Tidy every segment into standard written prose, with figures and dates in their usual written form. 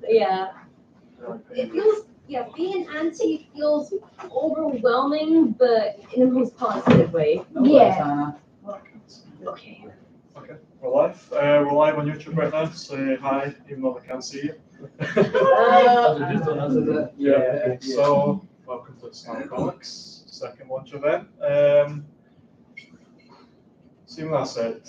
Yeah. It feels, being anti feels overwhelming, but in a most positive way. Yeah. Okay. Okay, we're live. We're live on YouTube right now. Say hi, even though I can't see you. Yeah. So, welcome to Tsunami Comics, second launch event. Seeing that said,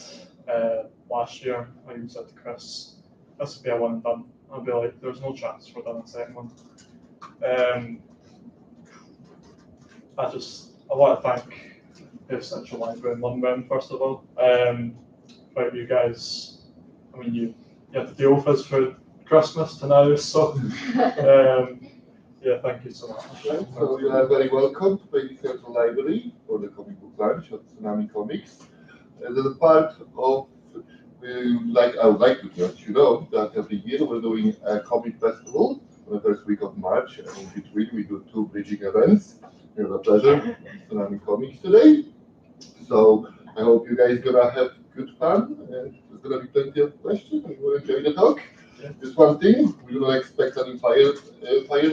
last year I even said to Chris, this would be a one and done. I'd be like, there's no chance we're done a second one. I want to thank the Central Library in London, first of all. About you guys, I mean, you had to deal with us for Christmas to now, so yeah, thank you so much. So you are very welcome to the Central Library for the comic book launch of Tsunami Comics. As a part of, I would like to let you know that every year we're doing a comic festival on the first week of March, and in between we do two bridging events. We have a pleasure Tsunami Comics today. So I hope you guys gonna have good fun, and there's gonna be plenty of questions, and we'll enjoy the talk. Just one thing, we don't expect any fire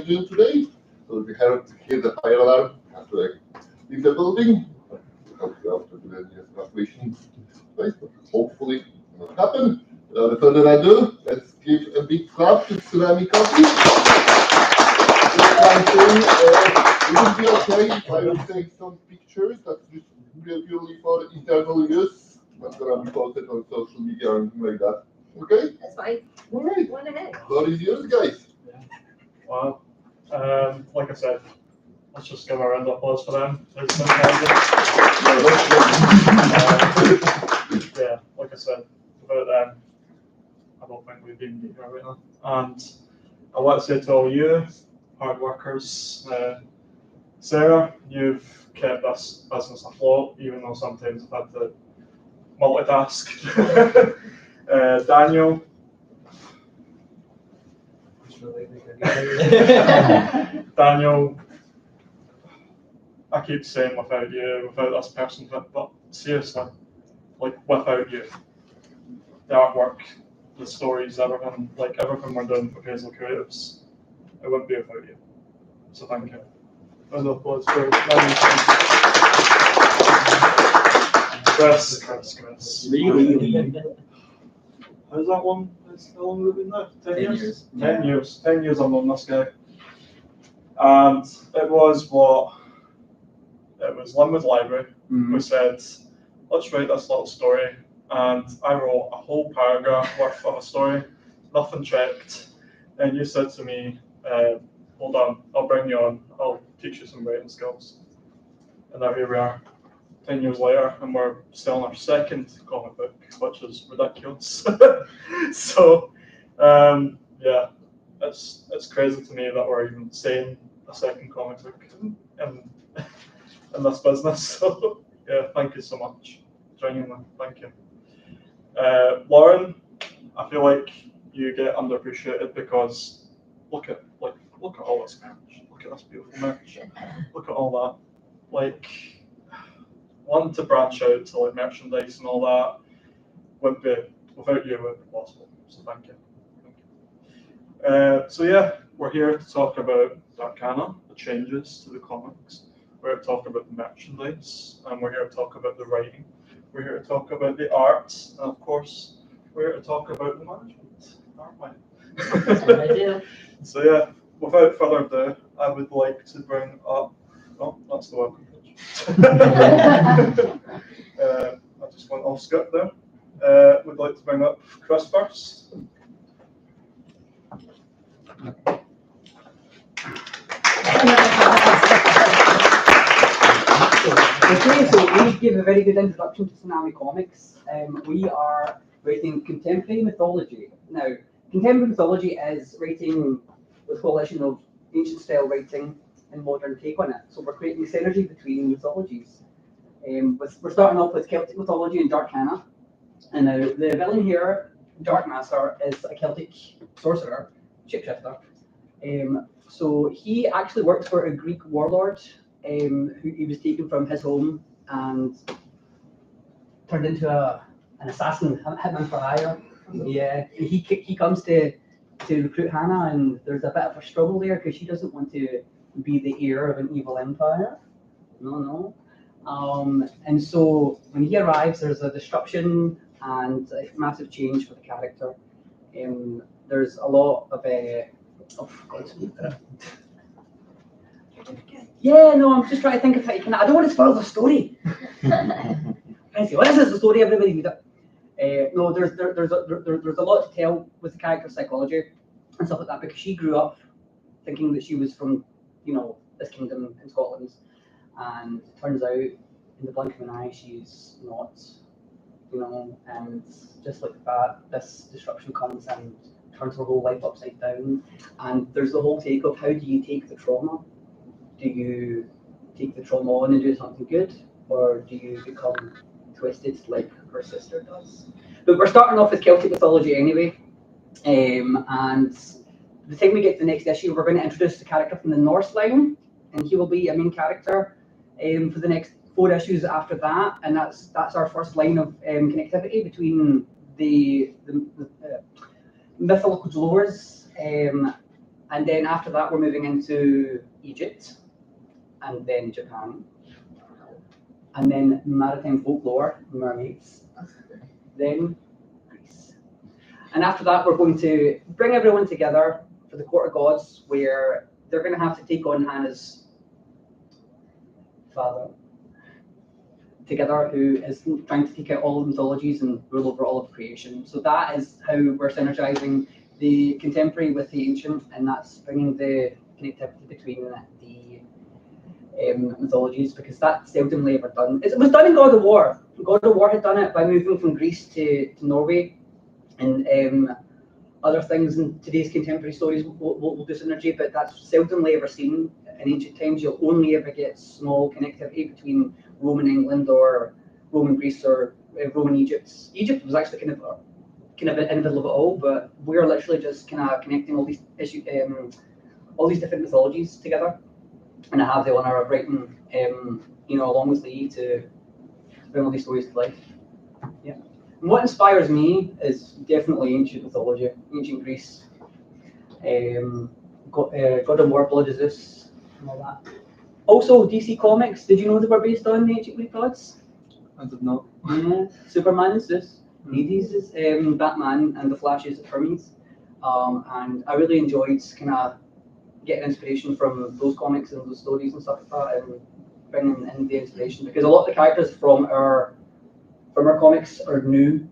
drill today, so if you hear the fire alarm, you have to leave the building. Help you out to do any evacuation place, but hopefully it will happen. Without further ado, let's give a big clap to Tsunami Comics. Just one thing, it would be okay if I would take some pictures that's just purely for internal use, not gonna be posted on social media or anything like that. Okay? That's fine. All right. One ahead. Floor is yours, guys. Wow. Like I said, let's just give a round of applause for them. Yeah, like I said, without them, I don't think we'd be here right now. And I want to say to all you hard workers, Sarah, you've kept this business afloat, even though sometimes I've had to multitask. Daniel. Daniel, I keep saying without you, without this person, but seriously, like without you, the artwork, the stories, everything we're doing for Paisley Creatives, it wouldn't be without you. So thank you. Round of applause for Chris. How's that one? How long have we been there? 10 years? 10 years. 10 years I've known this guy. And it was Linwood Library who said, let's write this little story. And I wrote a whole paragraph worth of a story, nothing checked. And you said to me, hold on, I'll bring you on, I'll teach you some writing skills. And now here we are, 10 years later, and we're selling our second comic book, which is ridiculous. So, yeah, it's crazy to me that we're even saying a second comic book in this business. So, yeah, thank you so much. Genuinely, thank you. Lauren, I feel like you get underappreciated because look at all this merch. Look at this beautiful merch. Look at all that. Like, wanting to branch out to like merchandise and all that wouldn't be, without you, it wouldn't be possible. So thank you. So yeah, we're here to talk about Darkana, the changes to the comics. We're here to talk about the merchandise, and we're here to talk about the writing. We're here to talk about the art, and of course, we're here to talk about the management, aren't we? That's what I do. So yeah, without further ado, I would like to bring up. Oh, that's the welcome page. I just went off script there. Would like to bring up Chris first. Okay, so we give a very good introduction to Tsunami Comics. We are writing contemporary mythology. Now, contemporary mythology is writing with a coalition of ancient style writing and modern take on it. So we're creating this synergy between mythologies. We're starting off with Celtic mythology and Darkana. And now the villain here, Darkmaster, is a Celtic sorcerer, shapeshifter. So he actually works for a Greek warlord who he was taken from his home and turned into an assassin, hitman for hire. Yeah, and he comes to recruit Hannah, and there's a bit of a struggle there because she doesn't want to be the heir of an evil empire. No. And so when he arrives, there's a disruption and a massive change for the character. There's a lot of yeah, no, I'm just trying to think of how you can. I don't want to spoil the story. Paisley, what is this? The story everybody read it. No, there's a lot to tell with the character psychology and stuff like that because she grew up thinking that she was from, this kingdom in Scotland, and it turns out in the blink of an eye she's not, and just like that, this disruption comes and turns her whole life upside down. And there's the whole take of how do you take the trauma? Do you take the trauma on and do something good, or do you become twisted like her sister does? But we're starting off with Celtic mythology anyway, and the time we get to the next issue, we're going to introduce the character from the Norse line, and he will be a main character for the next 4 issues after that, and that's our first line of connectivity between the mythological dwellers, and then after that we're moving into Egypt, and then Japan, and then maritime folklore, mermaids, then Greece. And after that, we're going to bring everyone together for the Court of Gods, where they're going to have to take on Hannah's father together, who is trying to take out all of the mythologies and rule over all of creation. So that is how we're synergizing the contemporary with the ancient, and that's bringing the connectivity between the mythologies, because that's seldomly ever done. It was done in God of War. God of War had done it by moving from Greece to Norway, and other things in today's contemporary stories will do synergy, but that's seldomly ever seen. In ancient times, you'll only ever get small connectivity between Roman England or Roman Greece or Roman Egypt. Egypt was actually kind of in the middle of it all, but we're literally just kind of connecting all these all these different mythologies together. And I have the honor of writing, along with Lee to bring all these stories to life. Yeah. And what inspires me is definitely ancient mythology, ancient Greece, God of War, Blood of Zeus, and all that. Also, DC Comics. Did you know they were based on the ancient Greek gods? I did not. Yeah. Superman is Zeus, Hades is Batman, and the Flash is Hermes. And I really enjoyed kind of getting inspiration from those comics and those stories and stuff like that, and bringing in the inspiration, because a lot of the characters from our comics are new.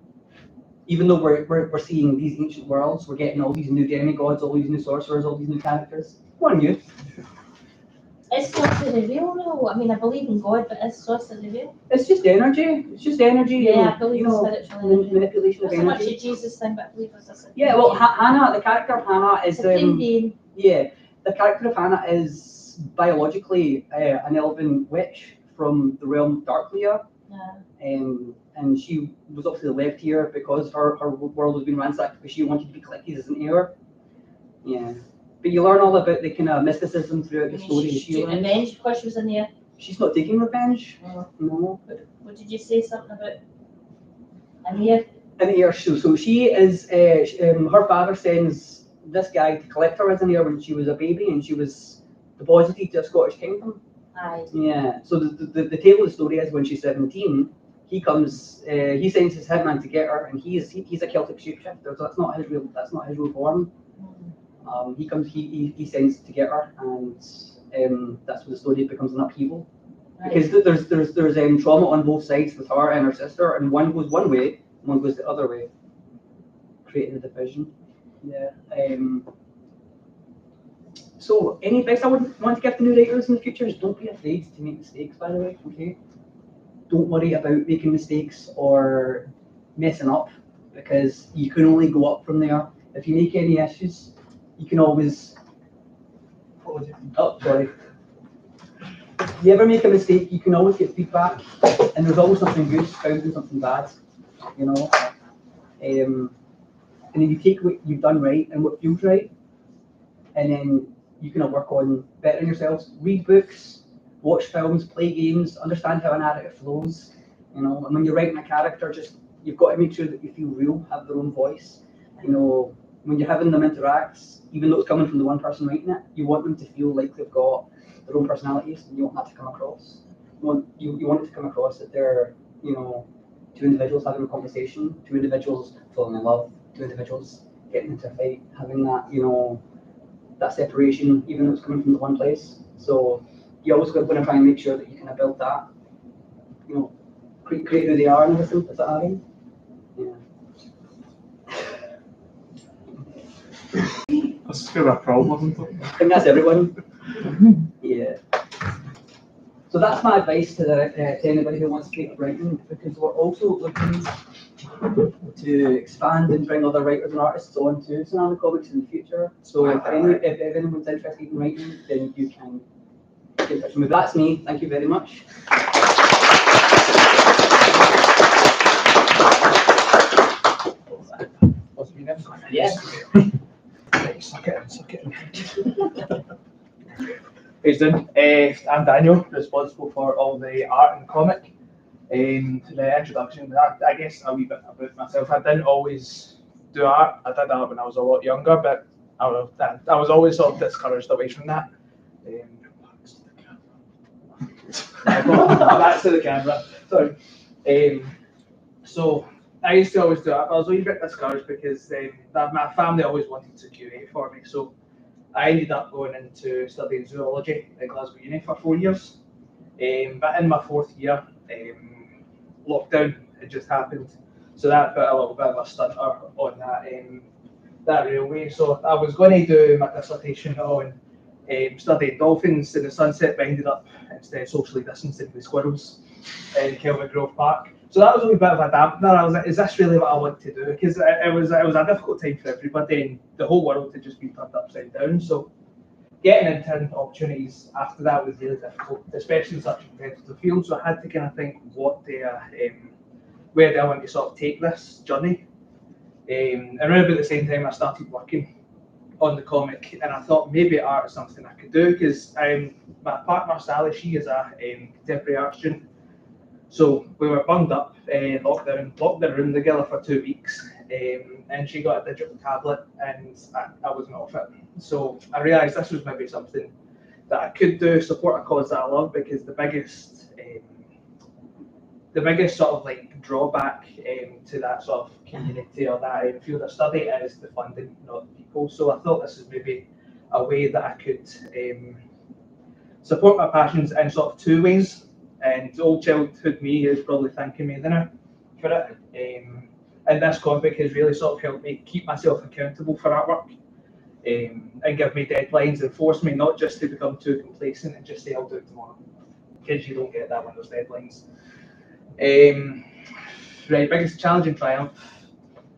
Even though we're seeing these ancient worlds, we're getting all these new demigods, all these new sorcerers, all these new characters. What are new? Is sorcery real though? I mean, I believe in God, but is sorcery real? It's just energy. It's just energy. Yeah, I believe in spiritual energy. Manipulation of Not so much energy. a Jesus thing, but I believe it's a Yeah, well, Hannah, the character of Hannah is being. yeah, the character of Hannah is biologically an elven witch from the realm of Darkleia. Yeah. And she was obviously left here because her world was being ransacked because she wanted to be collected as an heir. Yeah. But you learn all about the kind of mysticism throughout the story. She's taking revenge because she was in there. She's not taking revenge. Oh. No. What did you say something about an heir? An heir. So she is. Her father sends this guy to collect her as an heir when she was a baby, and she was deposited to a Scottish kingdom. Aye. Yeah. So the tale of the story is when she's 17. He comes. He sends his hitman to get her, and he's a Celtic shapeshifter. So that's not his real form. He comes. He sends to get her, and that's when the story becomes an upheaval. Right. Because there's trauma on both sides with her and her sister, and one goes one way, one goes the other way, creating a division. Yeah. So any advice I would want to give to new writers in the future is don't be afraid to make mistakes. By the way, okay. Don't worry about making mistakes or messing up, because you can only go up from there. If you make any issues, you can always. Oh, sorry. If you ever make a mistake, you can always get feedback, and there's always something good found in something bad, And then you take what you've done right and what feels right, and then you can work on bettering yourselves. Read books, watch films, play games, understand how a narrative flows. And when you're writing a character, just you've got to make sure that you feel real, have their own voice. You know, when you're having them interact, even though it's coming from the one person writing it, you want them to feel like they've got their own personalities, and you want that to come across. You want it to come across that they're, you know, two individuals having a conversation, two individuals falling in love, two individuals getting into a fight, having that, you know, that separation, even though it's coming from the one place. So you always want to try and make sure that you kind of build that, you know, create who they are and everything. Is that Ari? Yeah. That's kind of a problem, isn't it? I think that's everyone. Yeah. So that's my advice to anybody who wants to take up writing, because we're also looking to expand and bring other writers and artists onto Tsunami Comics in the future. So if anyone's interested in writing, then you can get in touch with me. That's me. Thank you very much. Yes. Suck it in. I'm Daniel, responsible for all the art and comic. The introduction, I guess a wee bit about myself. I didn't always do art. I did art when I was a lot younger, but I was always sort of discouraged away from that. Back to the camera. Sorry. So I used to always do art. I was a wee bit discouraged because my family always wanted to curate for me. So I ended up going into studying zoology at Glasgow Uni for 4 years. But in my 4th year, lockdown had just happened. So that put a little bit of a stunter on that railway. So I was going to do my dissertation on studying dolphins in the sunset, but ended up instead socially distancing with squirrels in Kelvin Grove Park. So that was a wee bit of a dampener. I was like, is this really what I want to do? Because it was a difficult time for everybody, and the whole world had just been turned upside down. So getting intern opportunities after that was really difficult, especially in such a competitive field. So I had to kind of think where do I want to sort of take this journey. And around about the same time, I started working on the comic, and I thought maybe art is something I could do, because my partner Sally, she is a contemporary art student. So we were bunged up, locked the room together for 2 weeks, and she got a digital tablet, and I wasn't off it. So I realised this was maybe something that I could do, support a cause that I love, because the biggest sort of like drawback to that sort of community or that field of study is the funding, not the people. So I thought this is maybe a way that I could support my passions in sort of 2 ways. And old childhood me is probably thanking me now for it. And this comic has really sort of helped me keep myself accountable for artwork, and give me deadlines and force me not just to become too complacent and just say I'll do it tomorrow, because you don't get that when there's deadlines. Right, biggest challenge and triumph.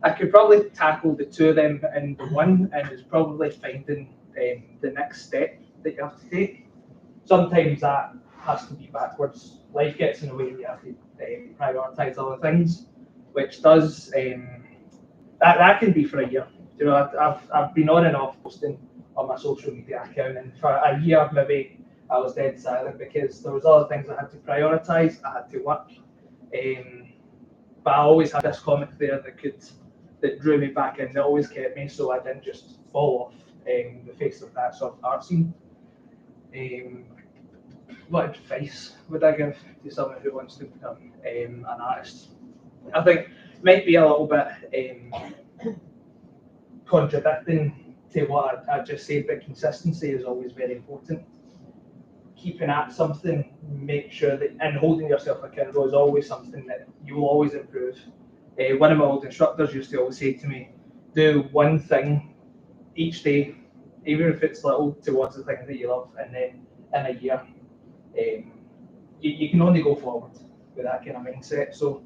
I could probably tackle the 2 of them in the one, and it's probably finding the next step that you have to take. Sometimes that has to be backwards. Life gets in the way, and you have to prioritise other things, which does that can be for a year. You know, I've been on and off posting on my social media account, and for a year maybe I was dead silent because there was other things I had to prioritise. I had to work, but I always had this comic there that drew me back in, that always kept me, so I didn't just fall off the face of that sort of art scene. What advice would I give to someone who wants to become an artist? I think it might be a little bit contradicting to what I just said, but consistency is always very important. Keeping at something, make sure that, and holding yourself accountable is always something that you will always improve. One of my old instructors used to always say to me, do one thing each day, even if it's little, towards the thing that you love, and then in a year, you can only go forward with that kind of mindset. So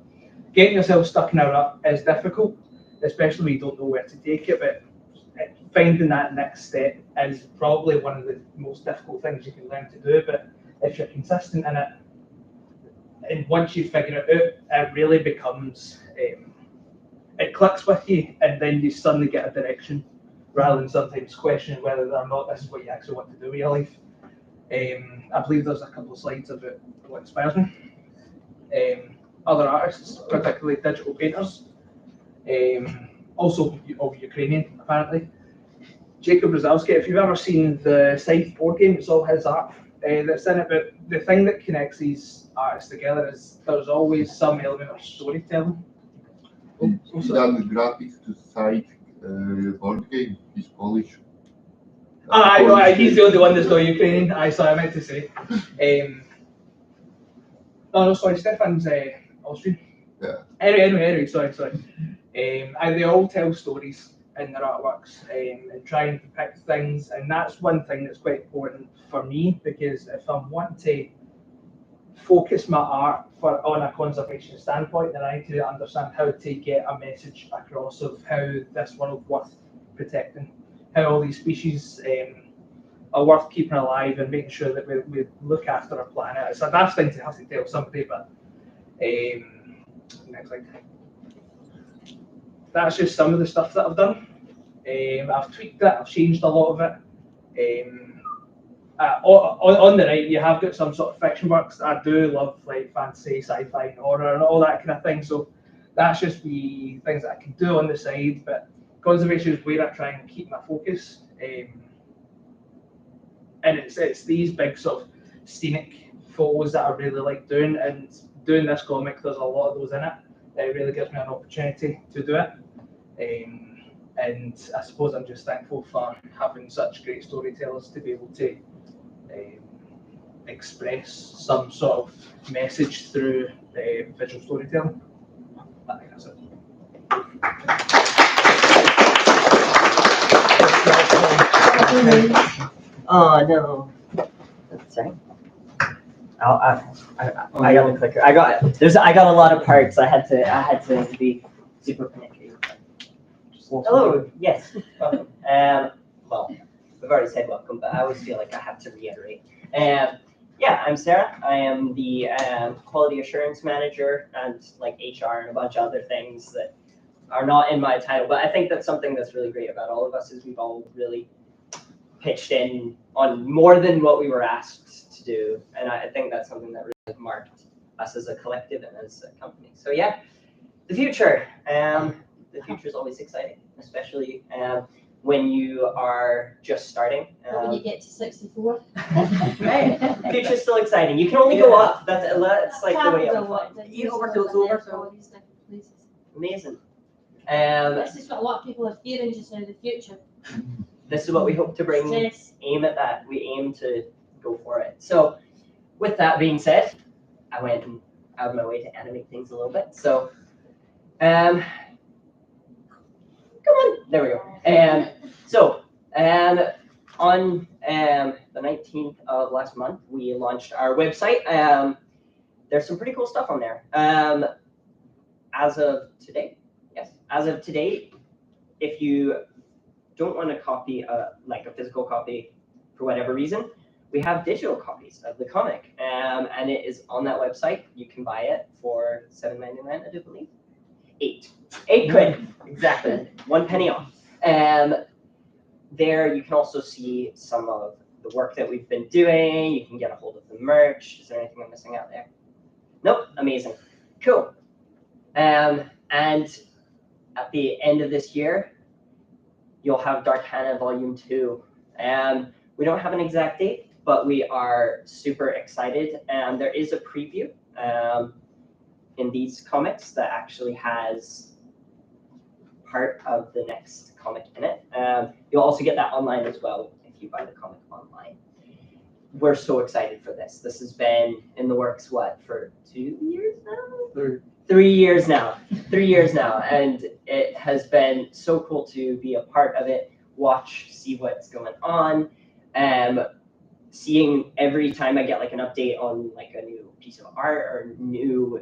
getting yourself stuck in a rut is difficult, especially when you don't know where to take it, but finding that next step is probably one of the most difficult things you can learn to do. But if you're consistent in it, and once you figure it out, it really becomes, it clicks with you, and then you suddenly get a direction, rather than sometimes questioning whether or not this is what you actually want to do with your life. I believe there's a couple of slides about what inspires me. other artists, particularly digital painters, also of Ukrainian apparently. Jacob Brzezowski, if you've ever seen the Scythe board game, it's all his art that's in it, but the thing that connects these artists together is there's always some element of storytelling. He's done the graphics to Scythe board game. He's Polish. I know, he's the only one that's not Ukrainian. Sorry, I meant to say. No, sorry, Stefan's Austrian. Yeah. Anyway, sorry. And they all tell stories in their artworks and try and depict things, and that's one thing that's quite important for me, because if I'm wanting to focus my art on a conservation standpoint, then I need to understand how to get a message across of how this world's worth protecting, how all these species are worth keeping alive, and making sure that we look after our planet. It's a daft thing to have to tell somebody, but next slide. That's just some of the stuff that I've done. I've tweaked it, I've changed a lot of it. On the right, you have got some sort of fiction works. I do love like fantasy, sci-fi, and horror, and all that kind of thing. So that's just the things that I can do on the side. But conservation is where I try and keep my focus. And it's these big sort of scenic photos that I really like doing. And doing this comic, there's a lot of those in it. It really gives me an opportunity to do it. And I suppose I'm just thankful for having such great storytellers to be able to express some sort of message through visual storytelling. I think that's it. Oh no. Sorry. I got the clicker. I got a lot of parts. I had to be super panicky. Hello. Yes. Welcome. Well, we've already said welcome, but I always feel like I have to reiterate. Yeah, I'm Sarah. I am the quality assurance manager and like HR and a bunch of other things that are not in my title. But I think that's something that's really great about all of us is we've all really pitched in on more than what we were asked to do, and I think that's something that really marked us as a collective and as a company. So yeah, the future. The future is always exciting, especially when you are just starting. When you get to 64. Right, the future's still exciting. You can only go up. That's like the way I'm amazing. This is what a lot of people are fearing just now, the future. This is what we hope to bring. Stress. Aim at that. We aim to go for it. So, with that being said, I went out of my way to animate things a little bit. So, come on, there we go. So, on the 19th of last month, we launched our website. There's some pretty cool stuff on there. As of today, if you don't want a copy, like a physical copy for whatever reason, we have digital copies of the comic, and it is on that website. You can buy it for $7.99, I do believe. £8 exactly, 1 penny off. There you can also see some of the work that we've been doing. You can get a hold of the merch. Is there anything I'm missing out there? Nope, amazing, cool. And at the end of this year, you'll have Darkana Volume 2. We don't have an exact date, but we are super excited. There is a preview in these comics that actually has part of the next comic in it. You'll also get that online as well if you buy the comic online. We're so excited for this. This has been in the works, for 2 years now? 3 years now. 3 years now. And it has been so cool to be a part of it, see what's going on. Seeing every time I get like an update on like a new piece of art or new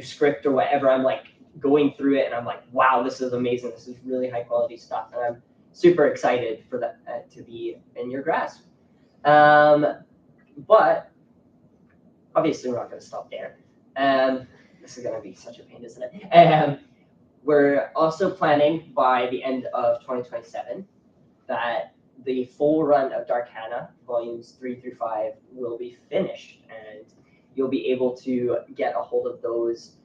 script or whatever, I'm like going through it and I'm like, wow, this is amazing. This is really high quality stuff. And I'm super excited for that to be in your grasp. But obviously we're not going to stop there. This is going to be such a pain, isn't it? We're also planning by the end of 2027 that the full run of Darkana volumes 3 through 5 will be finished, and you'll be able to get a hold of those,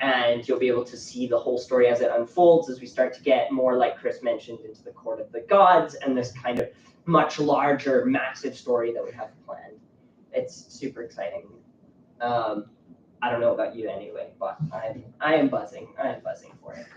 and you'll be able to see the whole story as it unfolds, as we start to get more, like Chris mentioned, into the Court of the Gods and this kind of much larger, massive story that we have planned. It's super exciting. I don't know about you anyway, but I am buzzing. I am buzzing for it.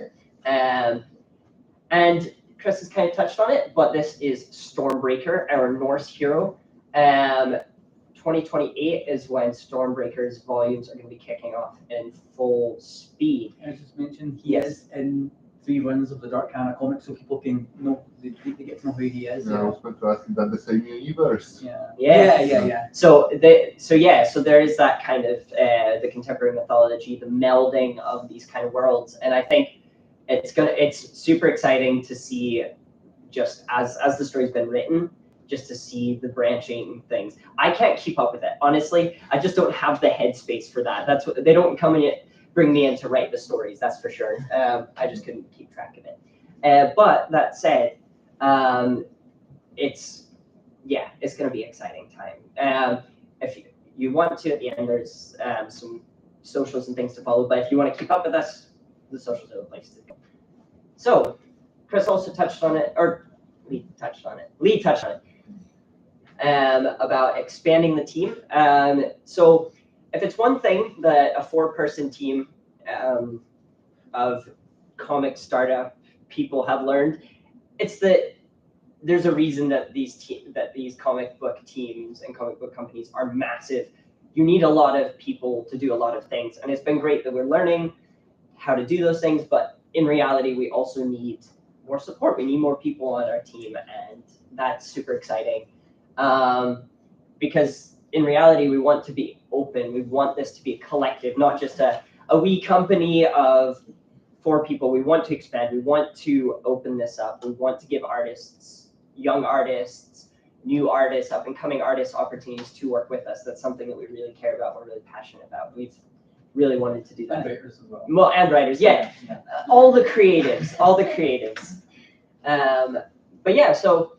And Chris has kind of touched on it, but this is Stormbreaker, our Norse hero. 2028 is when Stormbreaker's volumes are going to be kicking off in full speed. As just mentioned, he is in 3 runs of the Darkana comics, so people can know, they get to know who he is. Yeah, I was going to ask, is that the same universe? Yeah. So there is that kind of the contemporary mythology, the melding of these kind of worlds, and I think it's super exciting to see, just as the story's been written, just to see the branching things. I can't keep up with it, honestly. I just don't have the headspace for that. That's what they don't come in bring me in to write the stories, that's for sure. I just couldn't keep track of it. But that said, it's going to be an exciting time. If you want to, at the end, there's some socials and things to follow, but if you want to keep up with us, the socials are the place to go. So, Chris also touched on it, or Lee touched on it, about expanding the team. So if it's one thing that a 4-person team of comic startup people have learned, it's that there's a reason that these comic book teams and comic book companies are massive. You need a lot of people to do a lot of things, and it's been great that we're learning how to do those things, but in reality, we also need more support. We need more people on our team, and that's super exciting. Because in reality, we want to be open. We want this to be a collective, not just a wee company of 4 people. We want to expand. We want to open this up. We want to give artists, young artists, new artists, up-and-coming artists opportunities to work with us. That's something that we really care about. We're really passionate about. We've really wanted to do that. And writers as well. Well, and writers, yeah. All the creatives. But yeah, so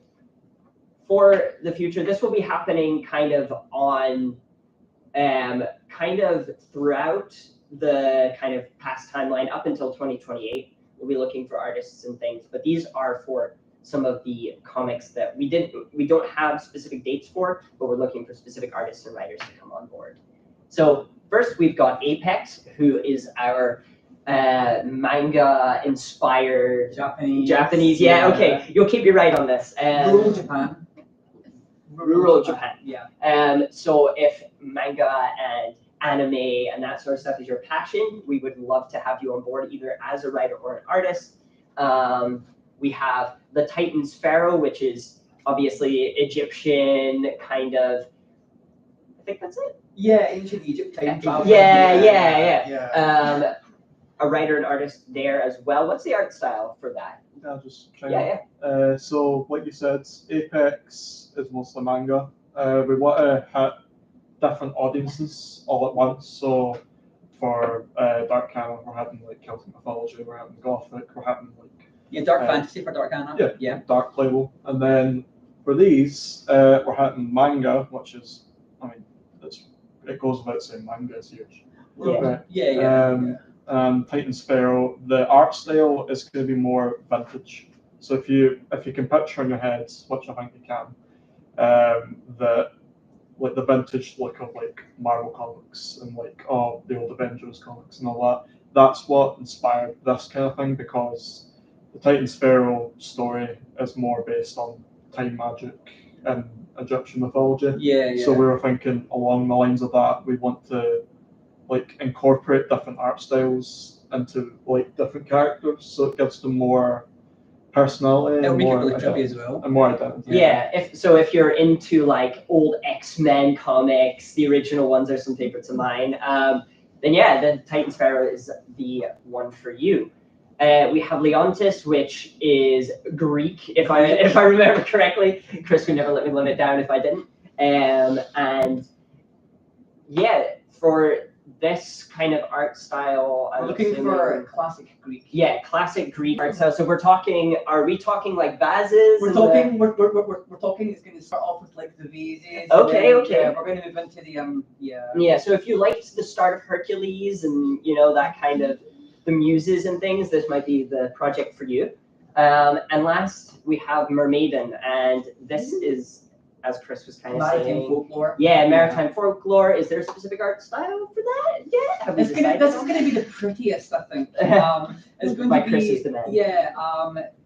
for the future, this will be happening kind of on, kind of throughout the kind of past timeline up until 2028. We'll be looking for artists and things, but these are for some of the comics that we don't have specific dates for, but we're looking for specific artists and writers to come on board. So first, we've got Apex, who is our manga-inspired Japanese. Yeah, okay, you'll keep me right on this. Rural Japan. Rural Japan. Yeah. So if manga and anime and that sort of stuff is your passion, we would love to have you on board, either as a writer or an artist. We have the Titan Sparrow, which is obviously Egyptian kind of. I think that's it. Yeah, ancient Egypt time travel. Yeah. A writer and artist there as well. What's the art style for that? I'll just try. Yeah. So, like you said, Apex is mostly manga. We want to hit different audiences all at once. So, for Dark Canon, we're having like Celtic mythology, we're having Gothic, we're having like dark fantasy for Darkana. Yeah. Dark label, and then for these, we're having manga, which is, I mean, it goes without saying, manga is huge. Titan Sparrow, the art style is going to be more vintage. So if you can picture in your head, which I think you can, the vintage look of like Marvel comics and like the old Avengers comics and all that, that's what inspired this kind of thing, because the Titan Sparrow story is more based on time magic and Egyptian mythology. So we were thinking along the lines of that. We want to like incorporate different art styles into like different characters, so it gives them more personality and more trippy as well. And more identity. Yeah. If you're into like old X-Men comics, the original ones are some favorites of mine. Then yeah, the Titan Sparrow is the one for you. We have Leontis, which is Greek, if I remember correctly. Chris would never let me it down if I didn't. And yeah, for this kind of art style. We're looking for classic Greek. Yeah, classic Greek art style. So we're talking. Are we talking like vases? We're talking. We're talking. It's going to start off with like the vases. Okay, and then, okay. Yeah, we're going to move into the Yeah. Yeah. So if you liked the start of Hercules and that kind of the muses and things, this might be the project for you. And last we have Mermaiden, and this is, as Chris was kind of Maritime saying, folklore. yeah, maritime folklore. Is there a specific art style for that? Yeah, have we This is decided? going to be the prettiest, I think. It's going By to be Chris's demand. Yeah,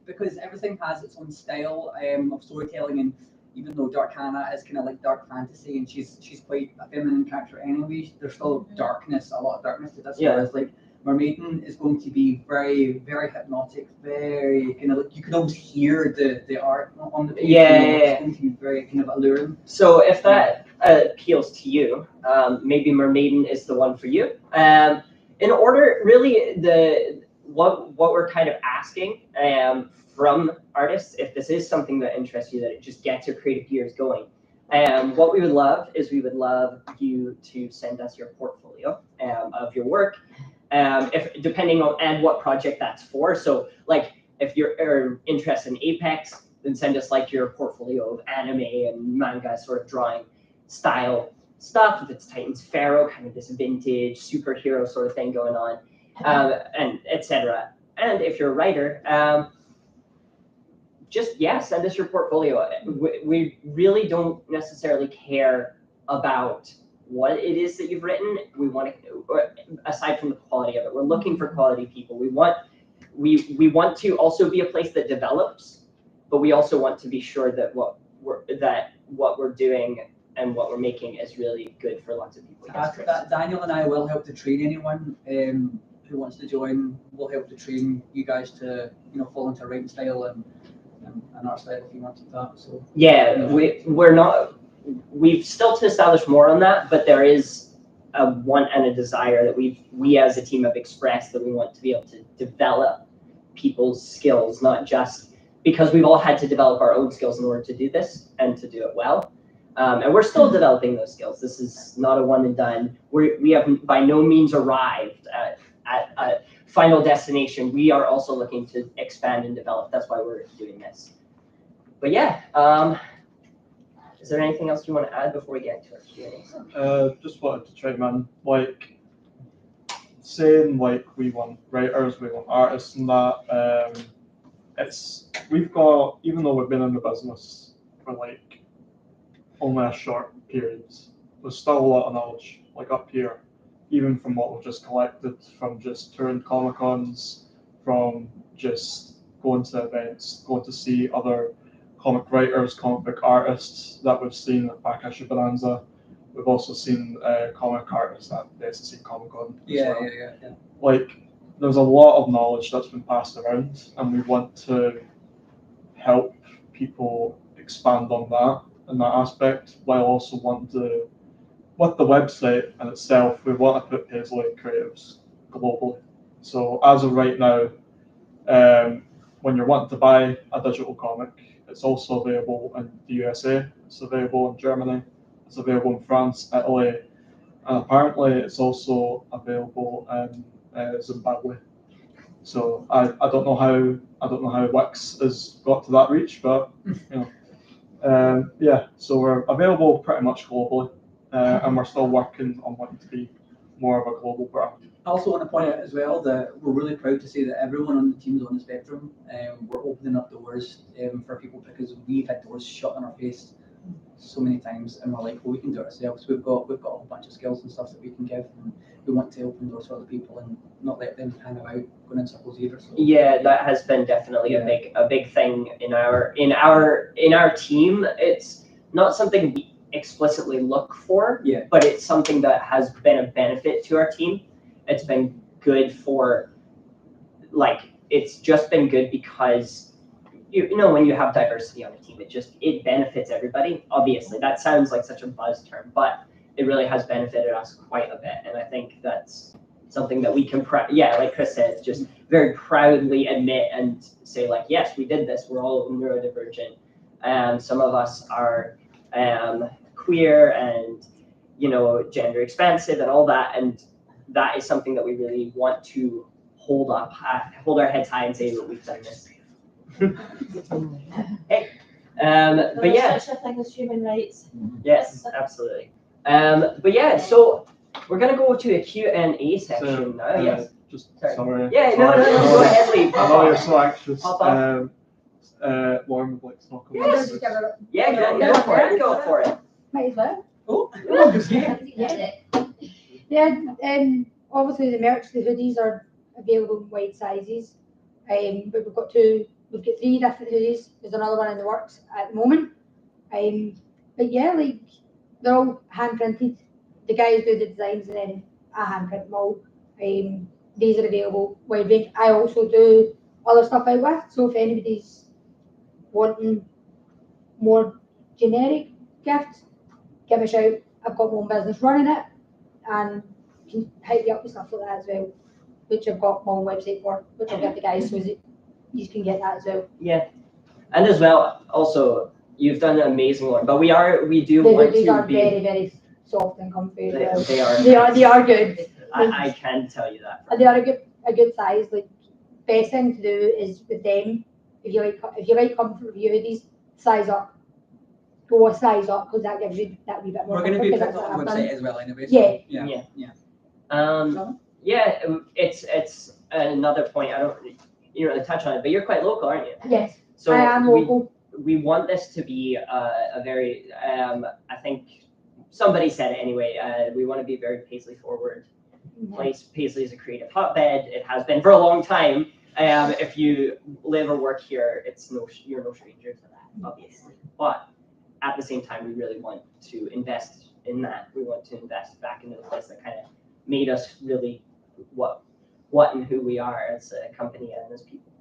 because everything has its own style of storytelling, and even though Darkana is kind of like dark fantasy, and she's quite a feminine character anyway, there's still darkness, a lot of darkness to this. Yeah. Whereas like Mermaiden is going to be very, very hypnotic, very kind of like you can almost hear the art on the page. Yeah. It's going to be very kind of alluring. So if that appeals to you, maybe Mermaiden is the one for you. In order, really, what we're kind of asking from artists, if this is something that interests you, that it just gets your creative gears going. What we would love is we would love you to send us your portfolio of your work. If depending on and what project that's for. So like if you're interested in Apex, then send us like your portfolio of anime and manga sort of drawing style stuff. If it's Titans Pharaoh, kind of this vintage superhero sort of thing going on, and etc. And if you're a writer, just send us your portfolio. We really don't necessarily care about what it is that you've written. We want to, aside from the quality of it, we're looking for quality people. We want to also be a place that develops, but we also want to be sure that what we're doing and what we're making is really good for lots of people. After that, Daniel and I will help to train anyone who wants to join. We'll help to train you guys to fall into a writing style and art style if you wanted that. So we're not. We've still to establish more on that, but there is a want and a desire that we as a team have expressed that we want to be able to develop people's skills, not just because we've all had to develop our own skills in order to do this and to do it well. And we're still developing those skills. This is not a one and done. We have by no means arrived at a final destination. We are also looking to expand and develop. That's why we're doing this. But is there anything else you want to add before we get into our Q&A? Just wanted to chime in, like saying like we want writers, we want artists, and that we've got, even though we've been in the business for like only a short period, there's still a lot of knowledge like up here, even from what we've just collected from just touring Comic Cons, from just going to events, going to see other comic writers, comic book artists that we've seen at Back Issue Bonanza. We've also seen comic artists at the SSC Comic Con. Yeah. Like, there's a lot of knowledge that's been passed around, and we want to help people expand on that in that aspect, while also want to, with the website in itself, we want to put Paisley creatives globally. So as of right now, when you're wanting to buy a digital comic, it's also available in the USA, it's available in Germany, it's available in France, Italy, and apparently it's also available in Zimbabwe. So I don't know how Wix has got to that reach, but so we're available pretty much globally, and we're still working on wanting to be more of a global brand. I also want to point out as well that we're really proud to say that everyone on the team is on the spectrum. We're opening up doors for people because we've had doors shut in our face so many times, and we're like, well, we can do it ourselves. We've got a whole bunch of skills and stuff that we can give, and we want to open doors for other people and not let them hang about going in circles either. So. Yeah, that has been definitely a big thing in our team. It's not something we explicitly look for, but it's something that has been a benefit to our team. It's been good for, it's just been good because, when you have diversity on a team, it benefits everybody. Obviously, that sounds like such a buzz term, but it really has benefited us quite a bit. And I think that's something that we can, like Chris said, just very proudly admit and say, like, yes, we did this. We're all neurodivergent. Some of us are queer, and gender expansive and all that, and that is something that we really want to hold our heads high and say that we've done this. Hey, but yeah, Such a thing as human rights. yes, absolutely. But yeah, so we're gonna go to a Q&A section now. Yes. Just Sorry. sorry. Yeah, no, go ahead, Lee. I know you're so anxious. Pop off. Lauren would like to talk about Yes. this. Yeah, go for it. Might as well. Oh, Yeah, obviously the merch, the hoodies are available in wide sizes. But we've got 3 different hoodies. There's another one in the works at the moment. But yeah, like they're all hand printed. The guys do the designs and then I hand print them all. These are available wide range. I also do other stuff out with. So if anybody's wanting more generic gifts, give me a shout. I've got my own business running it and can help you up with stuff like that as well, which I've got my own website for, which I'll give the guys so that you can get that as well. Yeah, and as well, also you've done an amazing work, but we do The want hoodies to are be. very, very soft and comfy as well. They are Good. I can tell you that. And they are a good size. Like best thing to do is with them, if you like comfort review hoodies, size up. Go a size up because that gives you that wee bit more. we're going to be comfort, putting 'cause it on the that's what I've website done. as well anyway. Yeah. Yeah. It's another point. I don't really touch on it, but you're quite local, aren't you? Yes, So I am local. we want this to be a very I think somebody said it anyway. We want to be very Paisley forward place. Paisley is a creative hotbed. It has been for a long time. If you live or work here, you're no stranger to that, obviously. But at the same time, we really want to invest in that. We want to invest back into the place that kind of made us really what and who we are as a company and as people.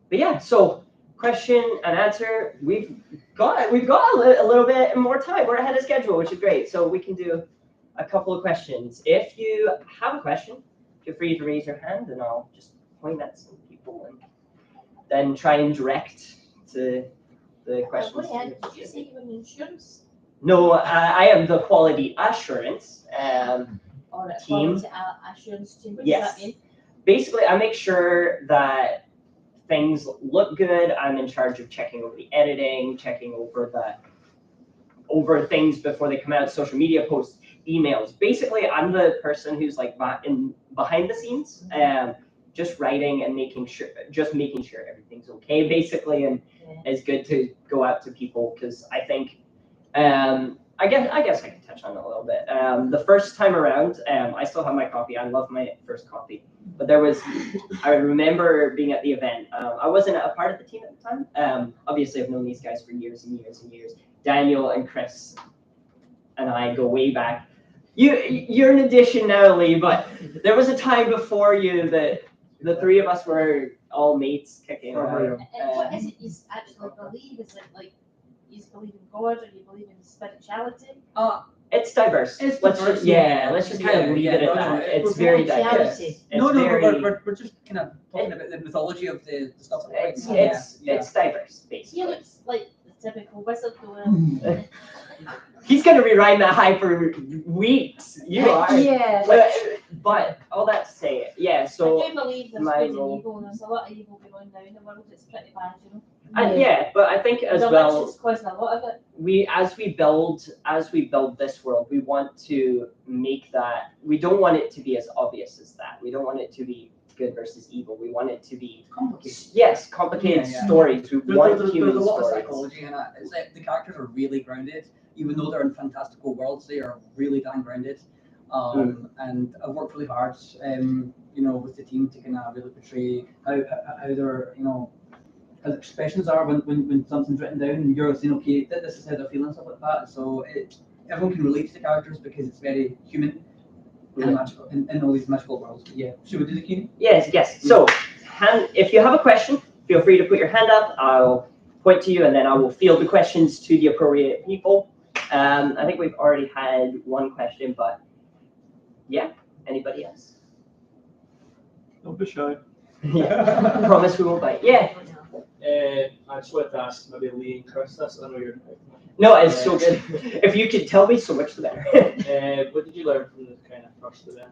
But yeah, so question and answer. We've got a little bit more time. We're ahead of schedule, which is great. So we can do a couple of questions. If you have a question, feel free to raise your hand, and I'll just point at some people and then try and direct to the questions. Did you say you were in insurance? No, I am the quality assurance Or a team. quality assurance team? What Yes. does that mean? Basically, I make sure that things look good. I'm in charge of checking over the editing, checking over things before they come out, social media posts, emails. Basically, I'm the person who's like behind the scenes, just writing and making sure everything's okay, basically, and it's good to go out to people because I think, I guess I can touch on it a little bit. The first time around, I still have my copy. I love my first copy, but I remember being at the event. I wasn't a part of the team at the time. Obviously, I've known these guys for years and years and years. Daniel and Chris and I go way back. You're an addition now, Lee, but there was a time before you that the three of us were all mates kicking around. And what is it you actually believe? Is it like you believe in God or you believe in spirituality? It's diverse. It's let's diverse, just, yeah. let's just kind of leave Yeah, it at no, no, that. it- It's very Spirituality. diverse. It's No, very, we're just kind of talking about the mythology of the stuff. that we're it's writing. it's diverse, He basically. looks like the typical wizard going. He's gonna be riding that high for weeks. You are. Yeah. But all that to say, yeah. So I do believe there's my good and role- evil, and there's a lot of evil going on in the world. It's pretty bad, you know. yeah, but I think as The well. election's causing a lot of it. As we build this world, we want to make that. We don't want it to be as obvious as that. We don't want it to be good versus evil. We want it to be Complicated. complicated Yeah. stories. We want There's human a lot of stories. psychology in it. It's like the characters are really grounded, even though they're in fantastical worlds. They are really damn grounded. And I've worked really hard, with the team to kind of really portray how their, how the expressions are when something's written down and you're saying, okay, this is how they're feeling, stuff like that. So everyone can relate to the characters because it's very human and magical in all these magical worlds. But yeah, should we do the Q&A? Yes. So, if you have a question, feel free to put your hand up. I'll point to you, and then I will field the questions to the appropriate people. I think we've already had one question, but yeah. Anybody else? Don't be shy. Promise we won't bite. Yeah. I just wanted to ask maybe Lee and Chris this. I know you're No, it's so good. If you could tell me so much, the better. What did you learn from the kind of first event?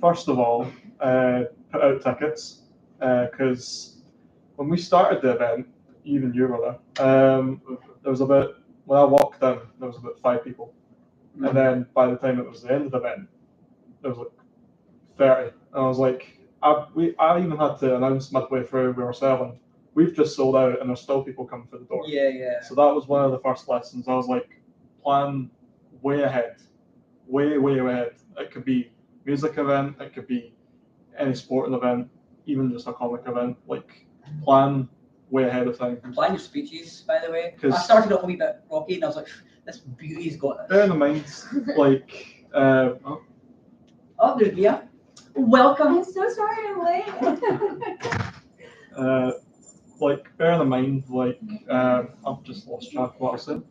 First of all, put out tickets because when we started the event, even you were there. There was about when I walked in, there was about 5 people, and then by the time it was the end of the event, there was like 30. And I was like, I even had to announce midway through we were selling. We've just sold out, and there's still people coming through the door. Yeah. So that was one of the first lessons. I was like, plan way ahead, way ahead. It could be music event, it could be any sporting event, even just a comic event. Like, plan way ahead of time. Plan your speeches, by the way. I 'Cause- started off a wee bit rocky, and I was like, this beauty's got Bear this. in mind, like, Oh, there's Mia. Welcome. I'm so sorry I'm late. like, bear in mind, like, I've just lost track of what I said.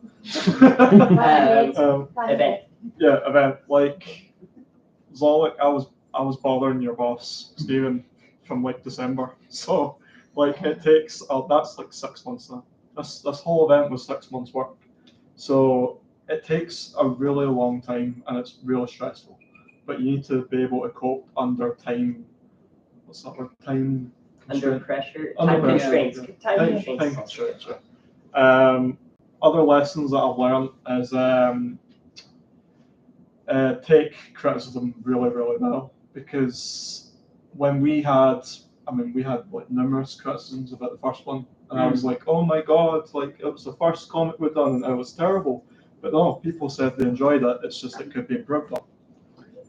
Event. Yeah, event. Like, Zolik, I was bothering your boss, Stephen, from like December. So, like, it takes, that's like 6 months now. This whole event was 6 months work. So, it takes a really long time and it's really stressful. But you need to be able to cope under time. What's that word? Time Under constraint? pressure. Under Time pressure, constraints. Time Time constraints. constraints. Yeah. Other lessons that I've learned is take criticism really well, because when we had like numerous criticisms about the first one, and I was like, oh my god, like it was the first comic we've done and it was terrible. But no, people said they enjoyed it. It's just it could be improved on.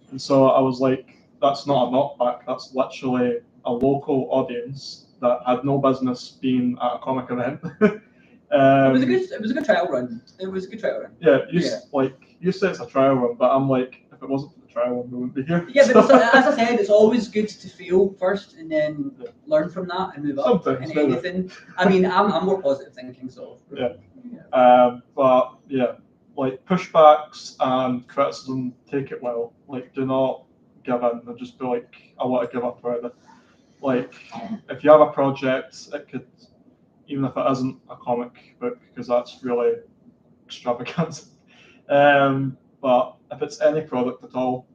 And so I was like, that's not a knockback. That's literally a local audience that had no business being at a comic event. It was a good trial run. Yeah, you say it's a trial run, but I'm like, if it wasn't for the trial run, we wouldn't be here. Yeah, but as I said, it's always good to fail first and then learn from that and move up. Sometimes, And maybe. anything. I mean, I'm more positive thinking, so. Yeah. But yeah, like pushbacks and criticism, take it well. Like, do not give in and just be like, I want to give up already. Like, if you have a project, it could, even if it isn't a comic book, because that's really extravagant. But if it's any product at all,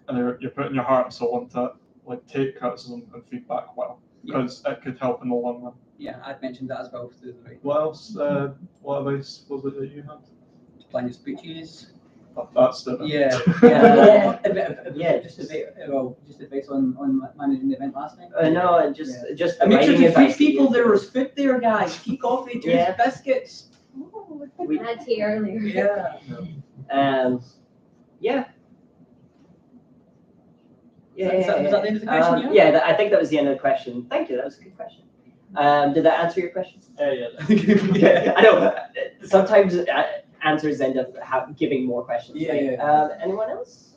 and you're putting your heart and soul into it, like, take criticism and feedback well, because it could help in the long run. Yeah, I'd mentioned that as well through the way. What else? What advice was it that you had? Plan your speeches. That's the Yeah. Just advice on managing the event last night. No, just the Make sure writing to advice. feed people. There was food there, guys. Tea, coffee, juice, Yeah. biscuits. We- Had tea earlier. Yeah. Was that the end of the question? Yeah, I think that was the end of the question. Thank you. That was a good question. Did that answer your question? Yeah. I know. Sometimes answers end up giving more questions. Yeah, right? yeah. Anyone else?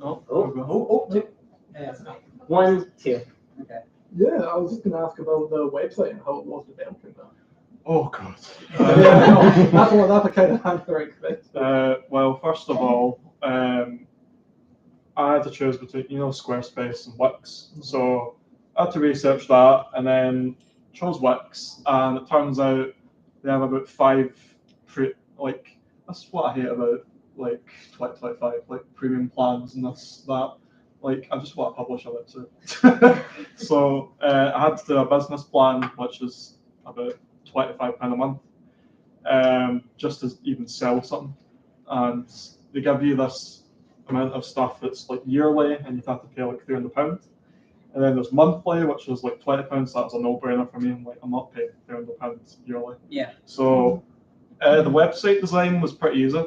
Oh. Oh. 1, 2. Okay. Yeah, I was just going to ask about the website and how it was developing that. Oh god. That's the kind of answer I expect. Well, first of all, I had to choose between, Squarespace and Wix. So I had to research that and then chose Wix, and it turns out they have about 5 that's what I hate about 2025, premium plans and that. I just want to publish a website. So I had to do a business plan, which is about £25 a month, just to even sell something. And they give you this amount of stuff that's yearly, and you have to pay £300. And then there's monthly, which was £20. So that was a no-brainer for me. I'm not paying £300 yearly. Yeah. So the website design was pretty easy.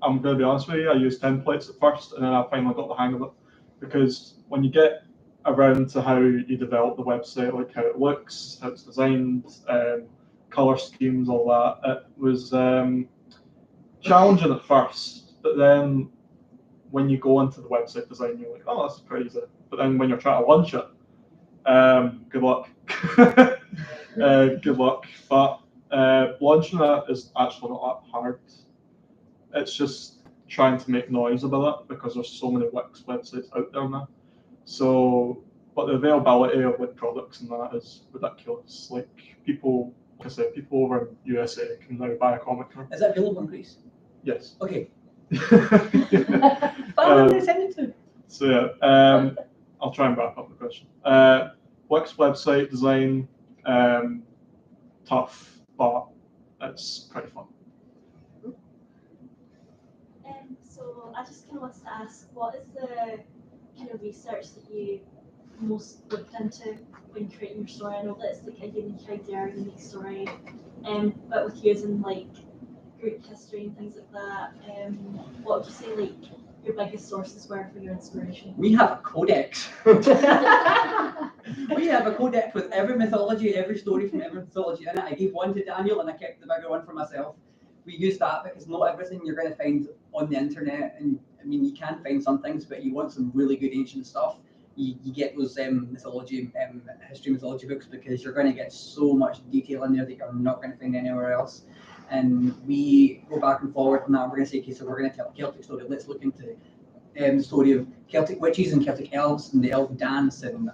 I'm going to be honest with you, I used templates at first, and then I finally got the hang of it. Because when you get around to how you develop the website, how it looks, how it's designed, color schemes, all that, it was challenging at first. But then when you go into the website design, you're like, oh, that's pretty easy. But then when you're trying to launch it, good luck. Good luck. But launching it is actually not that hard. It's just trying to make noise about it, because there's so many Wix websites out there now. So but the availability of like products and that is ridiculous. Like people, like I said, people over in USA can now buy a comic now. Is that available in Greece? Yes. Okay. Send it to. So yeah, I'll try and wrap up the question. Wix website design, tough, but it's pretty fun. So I just kind of wanted to ask, what is the kind of research that you most looked into when creating your story? I know that it's like a unique idea or a unique story, but with using like Greek history and things like that, what would you say like your biggest sources were for your inspiration? We have a codex. We have a codex with every mythology, every story from every mythology in it. I gave one to Daniel and I kept the bigger one for myself. We use that because not everything you're going to find on the internet, and I mean you can find some things, but you want some really good ancient stuff, you get those mythology, history mythology books, because you're going to get so much detail in there that you're not going to find anywhere else. And we go back and forward from that. We're going to say, okay, so we're going to tell a Celtic story. Let's look into the story of Celtic witches and Celtic elves and the elf dance and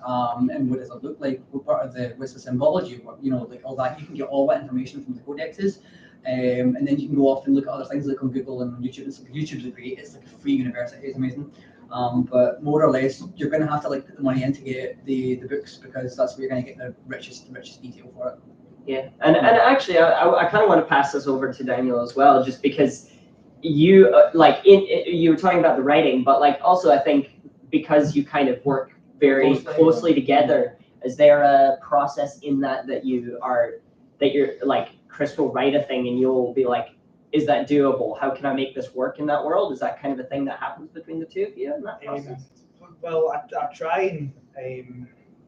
what does it look like? What part of what's the symbology? You know, like all that. You can get all that information from the codexes. And then you can go off and look at other things like on Google and YouTube. YouTube's great. It's like a free university. It's amazing. But more or less, you're going to have to like put the money in to get the books, because that's where you're going to get the richest detail for it. Yeah, and actually, I kind of want to pass this over to Daniel as well, just because you you were talking about the writing, but like also I think because you kind of work very closely together, is there a process in that you're like Chris will write a thing and you'll be like, is that doable? How can I make this work in that world? Is that kind of a thing that happens between the two of you in that process? Well, I try and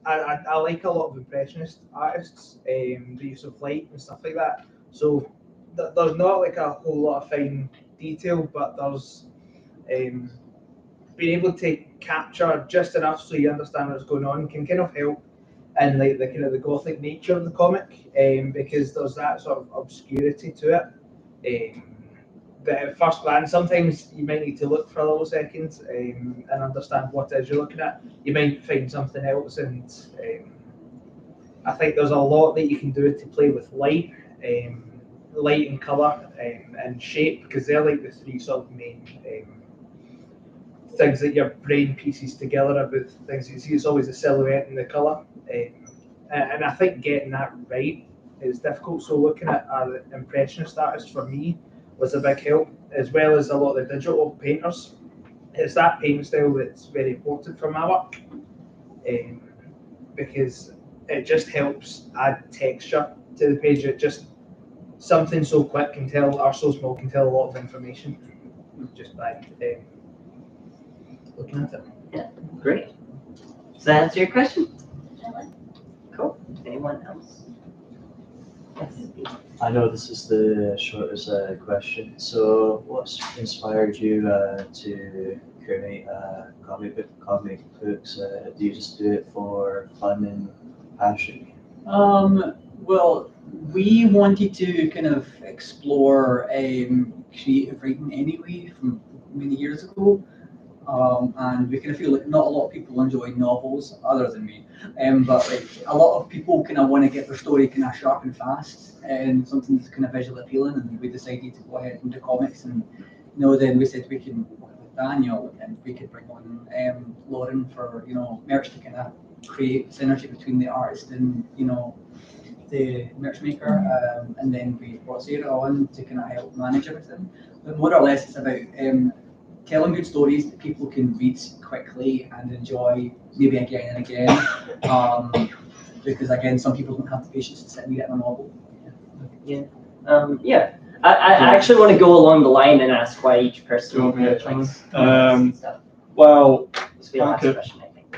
I like a lot of impressionist artists, the use of light and stuff like that. So there's not like a whole lot of fine detail, but there's being able to capture just enough so you understand what's going on can kind of help in like the kind of the gothic nature of the comic, because there's that sort of obscurity to it. That at first glance, sometimes you might need to look for a little second and understand what it is you're looking at. You might find something else, and I think there's a lot that you can do to play with light, light and colour, and shape, because they're like the three sort of main things that your brain pieces together with things you see. It's always the silhouette and the colour, and I think getting that right is difficult. So looking at our impressionist artists for me was a big help, as well as a lot of the digital painters. It's that painting style that's very important for my work, because it just helps add texture to the page. It just something so quick can tell, or so small can tell a lot of information just by looking at it. Yeah, great. Does that answer your question? Cool. Anyone else? Yes. I know this is the shortest question. So, what's inspired you to create comic books? Do you just do it for fun and passion? Well, we wanted to kind of explore creative writing anyway from many years ago. And we kind of feel like not a lot of people enjoy novels other than me, but like a lot of people kind of want to get their story kind of sharp and fast and something that's kind of visually appealing, and we decided to go ahead and do comics. And then we said we can work with Daniel and we could bring on Lauren for merch to kind of create synergy between the artist and the merch maker, and then we brought Sarah on to kind of help manage everything. But more or less it's about telling good stories that people can read quickly and enjoy maybe again and again, because again some people don't have the patience to sit and read a novel. Yeah. I actually want to go along the line and ask why each person likes stuff. Well, This will be the last question, I think.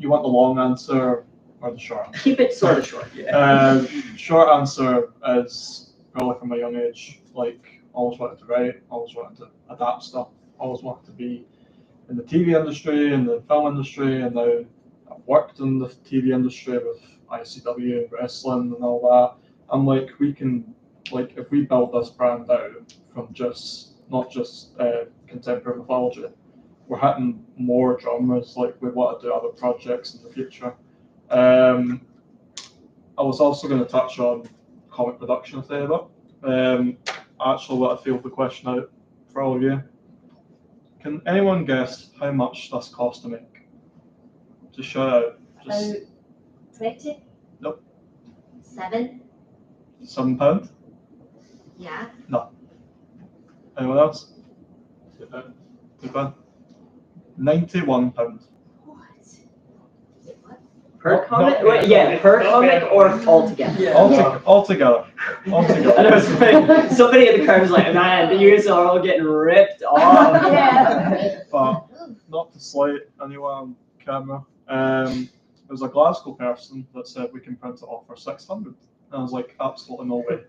you want the long answer or the short answer? Keep it sort of short. Short answer is probably from a young age, like always wanted to write, always wanted to adapt stuff, always wanted to be in the TV industry and the film industry, and now I've worked in the TV industry with ICW and wrestling and all that. I'm like, we can, like, if we build this brand out from not just contemporary mythology, we're hitting more genres. Like we want to do other projects in the future. I was also going to touch on comic production a fair bit. I actually want to field the question out for all of you. Can anyone guess how much this cost to make? Just shout out. Just 20? Nope. 7? £7? Yeah. Anyone else? £2. £91. What? What? Per comic? not Wait, bad. yeah, per Not comic bad. or altogether? Yeah. Altogether. I know somebody in the car was like, man, you guys are all getting ripped off. Yeah. But not to slight anyone on camera. There was a Glasgow person that said we can print it off for 600. And I was like, absolutely no way.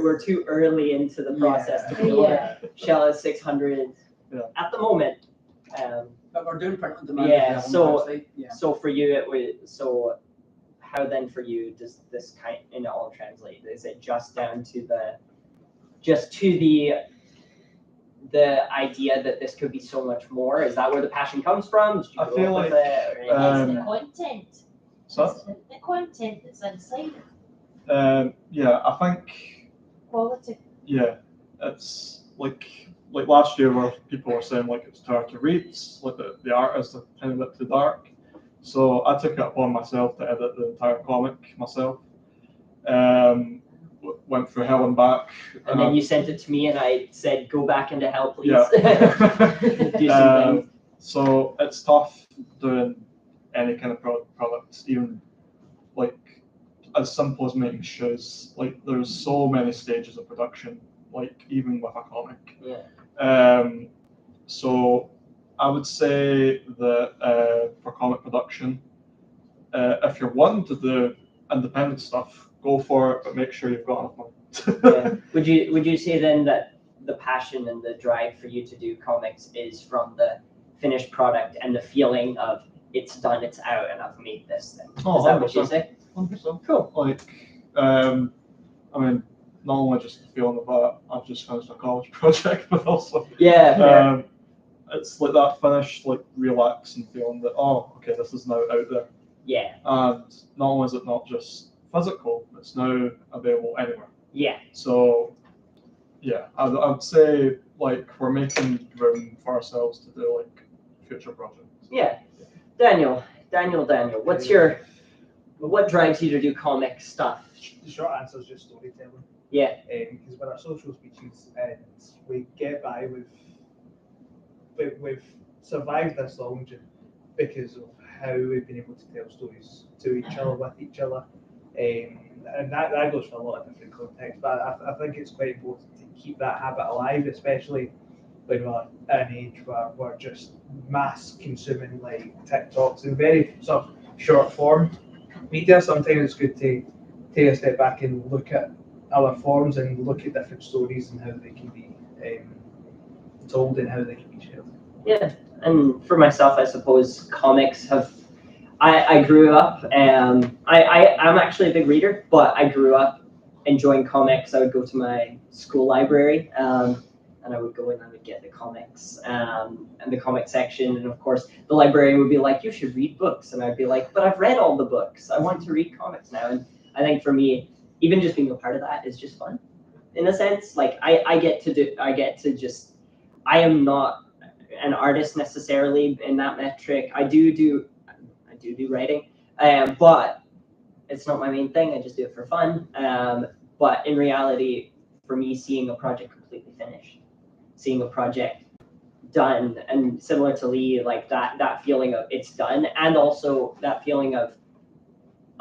We're too early into the process to be able to shell out 600 at the moment. But we're doing print on demand. Yeah, as well on the website. So for you, it was how then for you does this kind all translate? Is it just down to the idea that this could be so much more? Is that where the passion comes from? Did you I grow feel up with like, it or It's anything? the content. So, The content that's inside it. yeah, I think, Quality. yeah, it's like last year where people were saying like it's too hard to read, like the art is a tiny bit too dark. So I took it upon myself to edit the entire comic myself. Went through hell and back. And then you sent it to me, and I said, "Go back into hell, please." Yeah. Do some things. So it's tough doing any kind of product, even like as simple as making shoes. Like there's so many stages of production, like even with a comic. Yeah. So I would say that for comic production, if you're wanting to do independent stuff, go for it, but make sure you've got enough money. Yeah. Would you say then that the passion and the drive for you to do comics is from the finished product and the feeling of it's done, it's out, and I've made this thing? Oh, Is that what you 100%. say? 100%. Cool. Like, I mean, not only just the feeling of that, I've just finished a college project, but also Yeah. it's like that finished, like relaxing feeling that okay, this is now out there. Yeah. And not only is it not just physical, it's now available anywhere. Yeah. So, yeah, I'd say like we're making room for ourselves to do like future projects. Yeah. Daniel, what drives you to do comic stuff? The short answer is just storytelling. Yeah. Because we're a social species and we get by we've survived this long just because of how we've been able to tell stories to each other, with each other. And that goes for a lot of different contexts, but I think it's quite important to keep that habit alive, especially when we're at an age where we're just mass consuming like TikToks and very sort of short form media. Sometimes it's good to take a step back and look at other forms and look at different stories and how they can be told and how they can be shared. Yeah, and for myself, I suppose comics have. I grew up, I'm actually a big reader, but I grew up enjoying comics. I would go to my school library, and I would go in and I would get the comics and the comic section, and of course the librarian would be like, "You should read books," and I'd be like, "But I've read all the books. I want to read comics now." And I think for me, even just being a part of that is just fun, in a sense. Like I am not an artist necessarily in that metric. I do writing, but it's not my main thing. I just do it for fun. But in reality, for me, seeing a project completely finished, seeing a project done, and similar to Lee, like that feeling of it's done, and also that feeling of,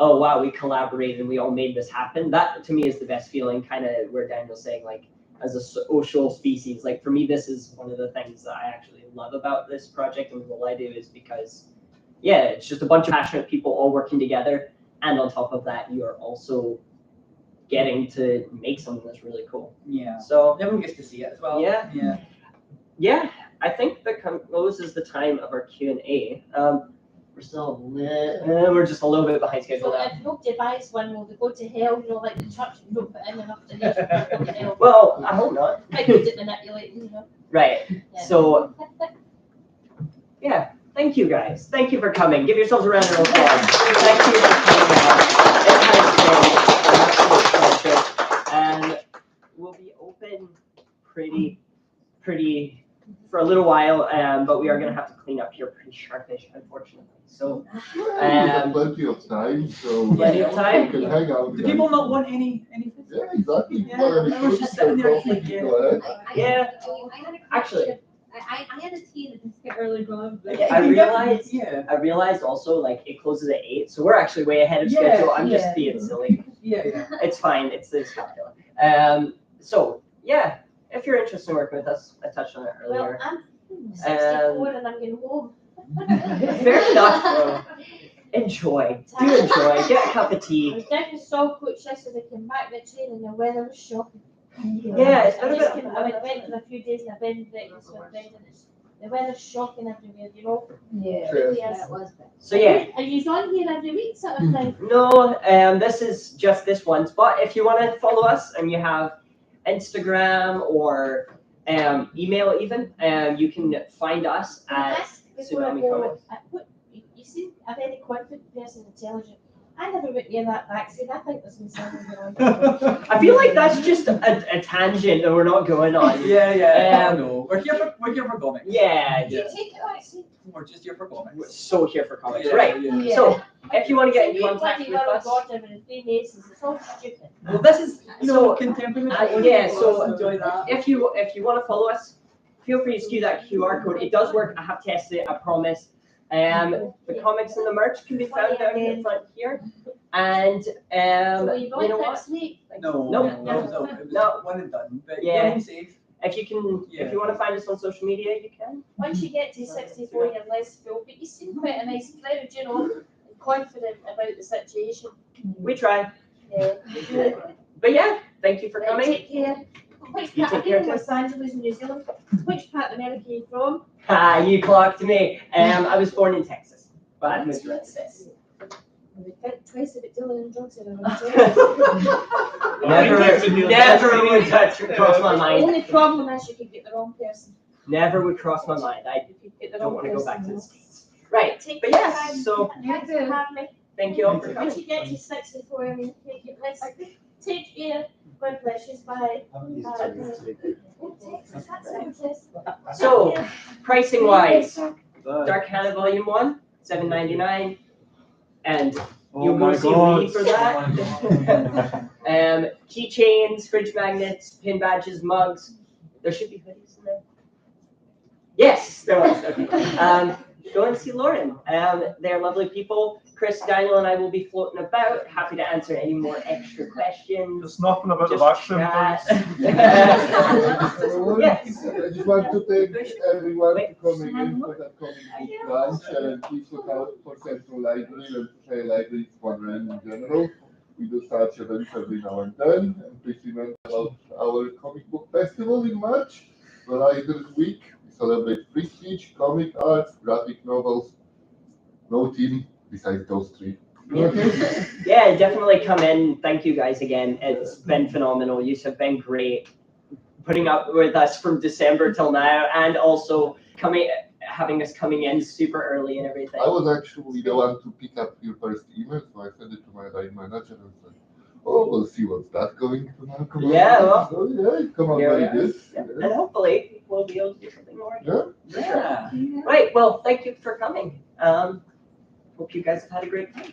oh wow, we collaborated and we all made this happen. That to me is the best feeling, kind of where Daniel's saying like, as a social species, like for me, this is one of the things that I actually love about this project and what I do is because, yeah, it's just a bunch of passionate people all working together. And on top of that, you're also getting to make something that's really cool. Yeah. So everyone gets to see it as well. Yeah. Yeah. Yeah, I think that closes the time of our Q&A. We're just a little bit behind schedule So now. if nobody buys one, will they go to hell? You know, like the church, you don't put in enough donations, go to hell. Well, I hope not. Quite good at manipulating, you know. Right. Yeah. So, yeah. Thank you guys. Thank you for coming. Give yourselves a round of applause. Thank you for coming out. It has been an absolute pleasure. And we'll be open pretty for a little while, but we are going to have to clean up here pretty sharpish, unfortunately. So, We have plenty of time, so Plenty of time? we can hang out. Do people not want any? Yeah, exactly. Yeah, Well, I was just sitting there coffee, thinking, go ahead. Yeah. I had a Actually. question. I had a tea that didn't get earlier on, but I realized. Yeah. I realized also like it closes at 8, so we're actually way ahead of Yeah, schedule. I'm just yeah. being silly. Yeah. It's fine. It's popular. So yeah, if you're interested in working with us, I touched on it Well, earlier. I'm 64 and I'm getting home. Fair enough. Enjoy. Do enjoy. Get a cup of I tea. was down to Saltcoach yesterday, came back the train and the weather was shocking. Yeah, it's been a bit. I went for a few days in a bed and breakfast with a friend and the weather's shocking everywhere, you know? Yeah. It really is. That was bad. So yeah. Are you on here every week sort of thing? No, this is just this once. But if you want to follow us and you have Instagram or email even, you can find us Can I at ask before I Tsunami go, Comics. you seem a very confident person, intelligent. I never went near that vaccine. I think there's something going on. I feel like that's just a tangent that we're not going on. Yeah. No, we're here for comics. Yeah, Do you take the vaccine? We're just here for comics. we're so here for comics. Yeah, Right. yeah. So if you want to get in You contact bloody with well us, got them in 3 Masons. It's all stupid. Well, this is So, contemporary. yeah, so enjoy that. if you want to follow us, feel free to skew that QR code. It does work. I have tested it. I promise. The comics and the merch can be found down in the front here. And So you you going know what? next week? No, Nope. it was No. one and done. But Yeah. be safe. If you can, if you want to find us on social media, you can. Once you get to 64, you're less full, but you seem quite a nice crowd, you know, and confident about the situation. We try. Yeah. But yeah, thank you for Right, coming. take care. Which You part, take I'm care in too. Los Angeles, New Zealand. Which part of America are you from? You clocked me. I was born in Texas, but I moved around since. We think twice about Dylan and drugs in Never would touch cross my The mind. only problem is you could get the wrong person. Never would cross my mind. I You could get the don't wrong want to go back to the person. States. Right. Take But your yes, time. so Thanks for having me. thank you all for Once coming. you get to 64, I mean, take it less. Take care. God bless you. Bye. So, pricing wise, Dark Hannah Volume 1, $7.99, and you'll go see Lee for that. Keychains, fridge magnets, pin badges, mugs. There should be hoodies in there. Yes, there was. Okay. Go and see Lauren. They're lovely people. Chris, Daniel, and I will be floating about. Happy to answer any more extra questions. There's nothing about the Just vacuum, chat. Yes. I just want to thank everyone for coming in for that comic book lunch, and please look out for Central Library and Shire Library Squadron in general. We do such events every now and then, and please remember about our comic book festival in March, the Writers Week. We celebrate free speech, comic arts, graphic novels. No team besides those 3. Yeah, definitely come in. Thank you guys again. It's been phenomenal. You have been great putting up with us from December till now, and also having us coming in super early and everything. I was actually the one to pick up your first email, so I sent it to my line manager and said, "Oh, we'll see what's that going to now come out." Yeah, well, So, yeah, come on, here we very are. good. Yeah. And hopefully we'll be able to do something more. Yeah. Yeah. Right. Well, thank you for coming. Hope you guys have had a great time.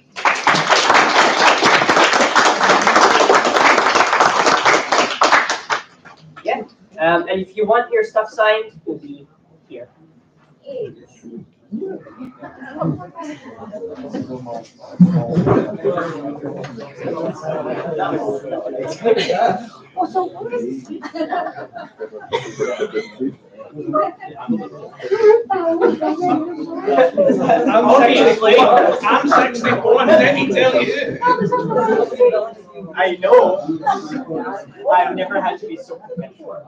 Yeah. And if you want your stuff signed, we'll be here. I'm 64, let me tell you. I know. I've never had to be so professional.